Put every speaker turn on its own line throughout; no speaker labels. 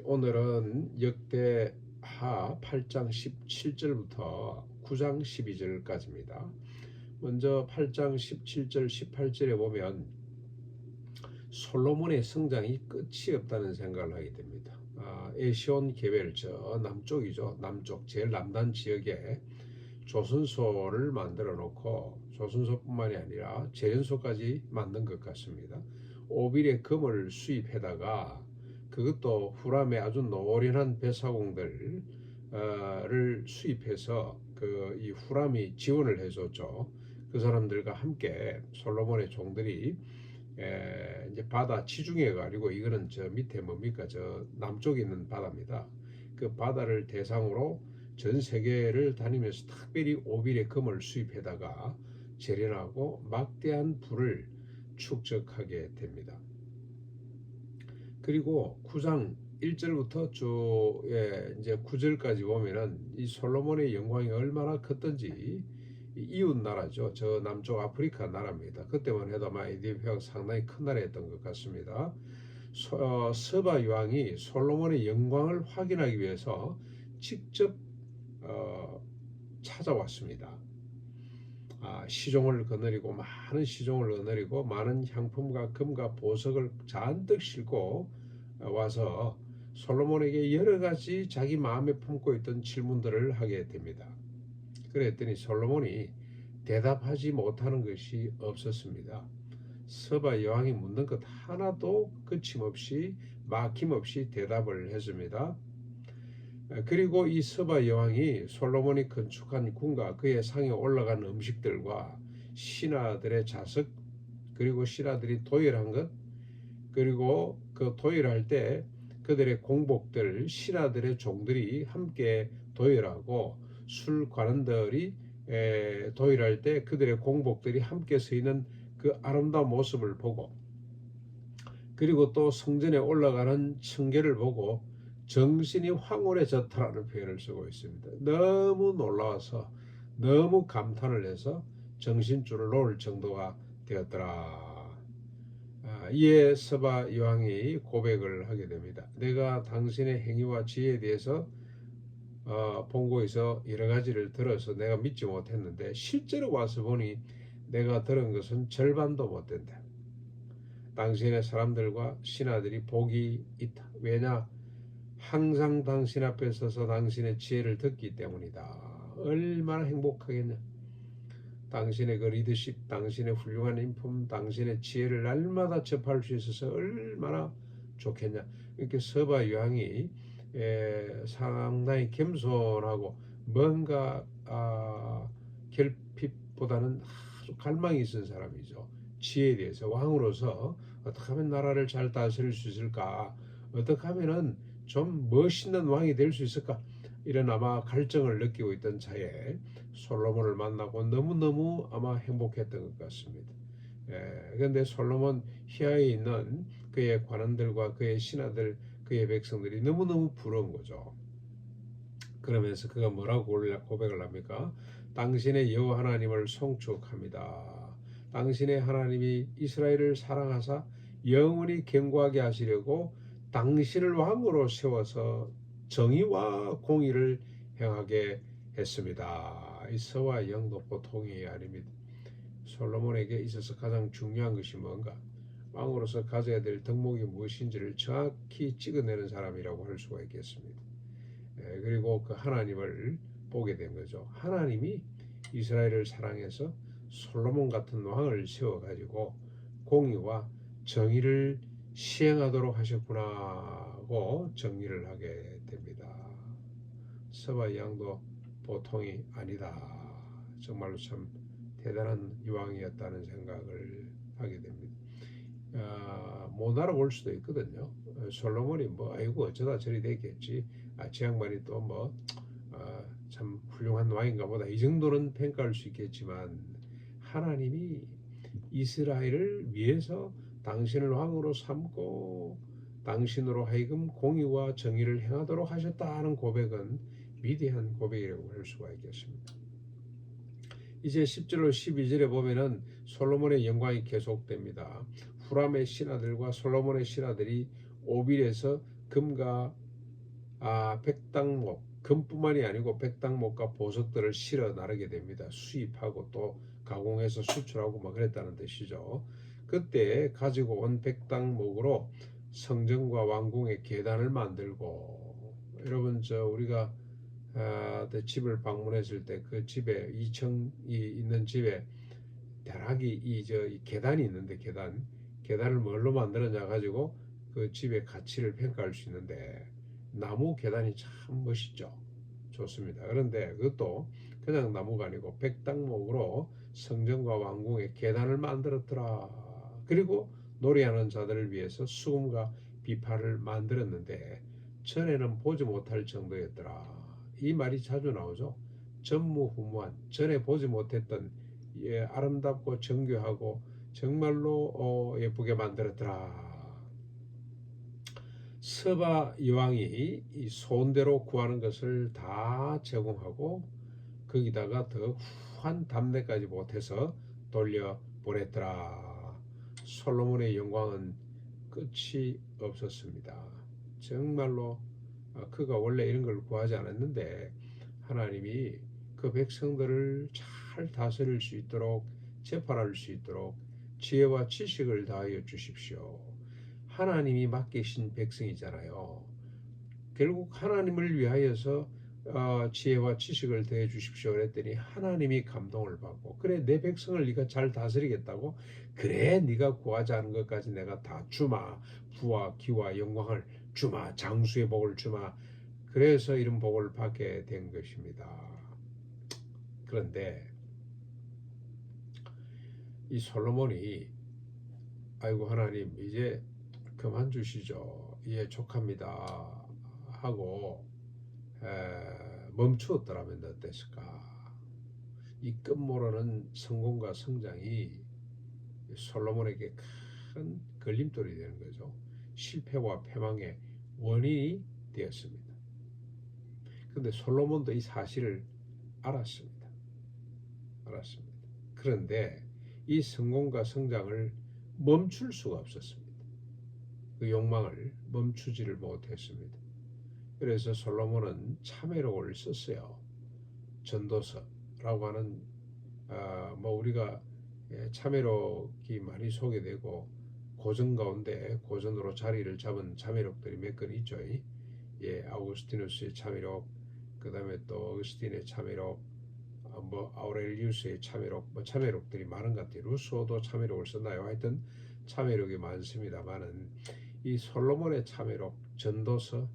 오늘은 역대하 8장 17절부터 9장 12절까지입니다. 먼저 8장 17절 18절에 보면 솔로몬의 성장이 끝이 없다는 생각을 하게 됩니다. 에시온 게벨 저 남쪽이죠. 남쪽 제일 남단 지역에 조선소를 만들어 놓고 조선소뿐만이 아니라 재련소까지 만든 것 같습니다. 오빌의 금을 수입해다가 그것도 후람의 아주 노련한 배사공들을 수입해서 이 후람이 지원을 해줬죠. 그 사람들과 함께 솔로몬의 종들이 이제 바다 지중해가 아니고 이거는 저 밑에 뭡니까 저 남쪽에 있는 바다입니다. 그 바다를 대상으로 전 세계를 다니면서 특별히 오빌의 금을 수입해다가 재련하고 막대한 부를 축적하게 됩니다. 그리고 9장 1절부터 쭉 이제 9절까지 보면은 이 솔로몬의 영광이 얼마나 컸던지 이웃 나라죠. 저 남쪽 아프리카 나라입니다. 그때만 해도 아마 에티오피아가 상당히 큰 나라였던 것 같습니다. 서바 왕이 솔로몬의 영광을 확인하기 위해서 직접 찾아왔습니다. 시종을 거느리고 많은 시종을 거느리고 많은 향품과 금과 보석을 잔뜩 싣고 와서 솔로몬에게 여러 가지 자기 마음에 품고 있던 질문들을 하게 됩니다. 그랬더니 솔로몬이 대답하지 못하는 것이 없었습니다. 서바 여왕이 묻는 것 하나도 거침없이 막힘없이 대답을 했습니다. 그리고 이 서바 여왕이 솔로몬이 건축한 궁과 그의 상에 올라간 음식들과 신하들의 자석 그리고 신하들이 도열한 것 그리고 그 도열할 때 그들의 공복들 신하들의 종들이 함께 도열하고 술관원들이 도열할 때 그들의 공복들이 함께 서 있는 그 아름다운 모습을 보고 그리고 또 성전에 올라가는 청계를 보고 정신이 황홀해졌다라는 표현을 쓰고 있습니다. 너무 놀라워서 너무 감탄을 해서 정신줄을 놓을 정도가 되었더라. 이에 서바 여왕이 고백을 하게 됩니다. 내가 당신의 행위와 지혜에 대해서 본고에서 여러 가지를 들어서 내가 믿지 못했는데 실제로 와서 보니 내가 들은 것은 절반도 못 된다. 당신의 사람들과 신하들이 복이 있다. 왜냐? 항상 당신 앞에 서서 당신의 지혜를 듣기 때문이다. 얼마나 행복하겠냐. 당신의 그 리더십, 당신의 훌륭한 인품, 당신의 지혜를 날마다 접할 수 있어서 얼마나 좋겠냐. 이렇게 서바 여왕이 상당히 겸손하고 뭔가 결핍보다는 아주 갈망이 있는 사람이죠. 지혜에 대해서 왕으로서 어떻게 하면 나라를 잘 다스릴 수 있을까? 어떻게 하면은 좀 멋있는 왕이 될 수 있을까? 이런 아마 갈증을 느끼고 있던 차에 솔로몬을 만나고 너무너무 아마 행복했던 것 같습니다. 그런데 솔로몬 휘하에 있는 그의 관원들과 그의 신하들, 그의 백성들이 너무너무 부러운 거죠. 그러면서 그가 뭐라고 고백을 합니까? 당신의 여호와 하나님을 송축합니다. 당신의 하나님이 이스라엘을 사랑하사 영원히 견고하게 하시려고 당신을 왕으로 세워서 정의와 공의를 행하게 했습니다. 이 서와 영도 보통이 아닙니다. 솔로몬에게 있어서 가장 중요한 것이 뭔가? 왕으로서 가져야 될 덕목이 무엇인지를 정확히 찍어내는 사람이라고 할 수가 있겠습니다. 그리고 그 하나님을 보게 된 거죠. 하나님이 이스라엘을 사랑해서 솔로몬 같은 왕을 세워가지고 공의와 정의를 시행하도록 하셨구나 하고 정리를 하게 됩니다. 서바 양도 보통이 아니다. 정말로 참 대단한 왕이었다는 생각을 하게 됩니다. 못 알아볼 수도 있거든요. 솔로몬이 뭐 아이고 어쩌다 저리 됐겠지. 저 양반이 또 뭐 참 훌륭한 왕인가 보다 이 정도는 평가할 수 있겠지만 하나님이 이스라엘을 위해서 당신을 왕으로 삼고 당신으로 하여금 공의와 정의를 행하도록 하셨다는 고백은 위대한 고백이라고 할 수가 있겠습니다. 이제 10절로 12절에 보면은 솔로몬의 영광이 계속됩니다. 후람의 신하들과 솔로몬의 신하들이 오빌에서 금과 백당목, 금뿐만이 아니고 백당목과 보석들을 실어 나르게 됩니다. 수입하고 또 가공해서 수출하고 막 그랬다는 뜻이죠. 그때 가지고 온 백당목으로 성전과 왕궁의 계단을 만들고, 여러분 우리가 집을 방문했을 때 그 집에 2층이 있는 집에 대락이 이 계단이 있는데, 계단을 뭘로 만들었냐 가지고 그 집의 가치를 평가할 수 있는데, 나무 계단이 참 멋있죠. 좋습니다. 그런데 그것도 그냥 나무가 아니고 백당목으로 성전과 왕궁의 계단을 만들었더라. 그리고 노래하는 자들을 위해서 수금과 비파를 만들었는데 전에는 보지 못할 정도였더라. 이 말이 자주 나오죠. 전무후무한, 전에 보지 못했던 아름답고 정교하고 정말로 예쁘게 만들었더라. 서바 여왕이 이 소원대로 구하는 것을 다 제공하고 거기다가 더 후한 담대까지 못해서 돌려보냈더라. 솔로몬의 영광은 끝이 없었습니다. 정말로 그가 원래 이런 걸 구하지 않았는데 하나님이 그 백성들을 잘 다스릴 수 있도록, 재판할 수 있도록 지혜와 지식을 다하여 주십시오. 하나님이 맡기신 백성이잖아요. 결국 하나님을 위하여서 지혜와 지식을 더해 주십시오 그랬더니 하나님이 감동을 받고, 그래 내 백성을 네가 잘 다스리겠다고, 그래 네가 구하지 않은 것까지 내가 다 주마, 부와 기와 영광을 주마, 장수의 복을 주마. 그래서 이런 복을 받게 된 것입니다. 그런데 이 솔로몬이 아이고 하나님 이제 그만 주시죠, 예 족합니다 하고 멈추었더라면 어땠을까? 이 끝모르는 성공과 성장이 솔로몬에게 큰 걸림돌이 되는 거죠. 실패와 패망의 원인이 되었습니다. 그런데 솔로몬도 이 사실을 알았습니다. 그런데 이 성공과 성장을 멈출 수가 없었습니다. 그 욕망을 멈추지를 못했습니다. 그래서 솔로몬은 참회록을 썼어요. 전도서라고 하는 우리가 참회록이 많이 소개되고 고전 가운데 고전으로 자리를 잡은 참회록들이 몇 건 있죠. 아우구스티누스의 참회록, 그 다음에 또 어거스틴의 참회록, 아우렐리우스의 참회록, 참회록들이 많은 것 같아요. 루소도 참회록을 썼나요? 하여튼 참회록이 많습니다만은 이 솔로몬의 참회록, 전도서,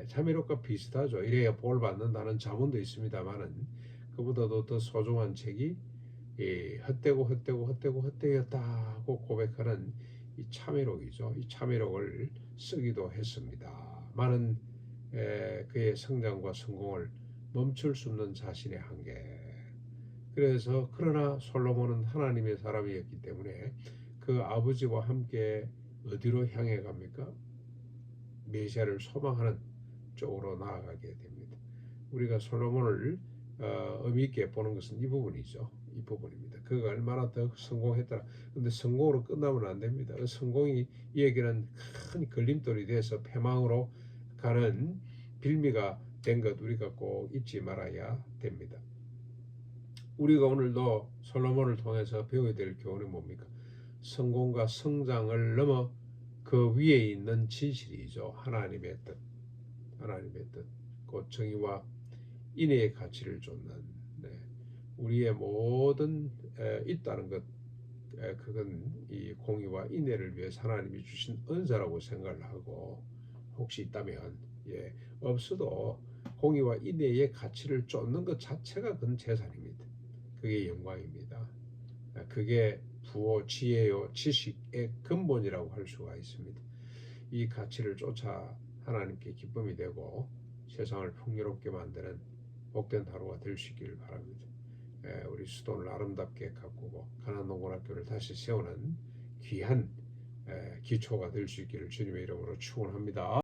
참회록과 비슷하죠. 이래야 볼 받는다는 자문도 있습니다만은 그보다도 더 소중한 책이 헛되었다고 고백하는 이 참회록이죠. 이 참회록을 쓰기도 했습니다. 많은 그의 성장과 성공을 멈출 수 없는 자신의 한계. 그래서 그러나 솔로몬은 하나님의 사람이었기 때문에 그 아버지와 함께 어디로 향해 갑니까? 메시아를 소망하는 쪽으로 나아가게 됩니다. 우리가 솔로몬을 의미 있게 보는 것은 이 부분이죠. 이 부분입니다. 그가 얼마나 더 성공했더라. 근데 성공으로 끝나면 안 됩니다. 그 성공이 이에게는 큰 걸림돌이 돼서 패망으로 가는 빌미가 된 것 우리가 꼭 잊지 말아야 됩니다. 우리가 오늘도 솔로몬을 통해서 배워야 될 교훈이 뭡니까? 성공과 성장을 넘어 그 위에 있는 진실이죠. 하나님의 뜻, 곧 정의와 인애의 가치를 쫓는, 우리의 모든 있다는 것, 그건 이 공의와 인애를 위해 하나님이 주신 은사라고 생각을 하고, 혹시 있다면 없어도 공의와 인애의 가치를 쫓는 것 자체가 그건 재산입니다. 그게 영광입니다. 그게 부호, 지혜요, 지식의 근본이라고 할 수가 있습니다. 이 가치를 쫓아 하나님께 기쁨이 되고 세상을 풍요롭게 만드는 복된 하루가 될 수 있기를 바랍니다. 우리 수도를 아름답게 가꾸고 가난농곤학교를 다시 세우는 귀한 기초가 될 수 있기를 주님의 이름으로 축원합니다.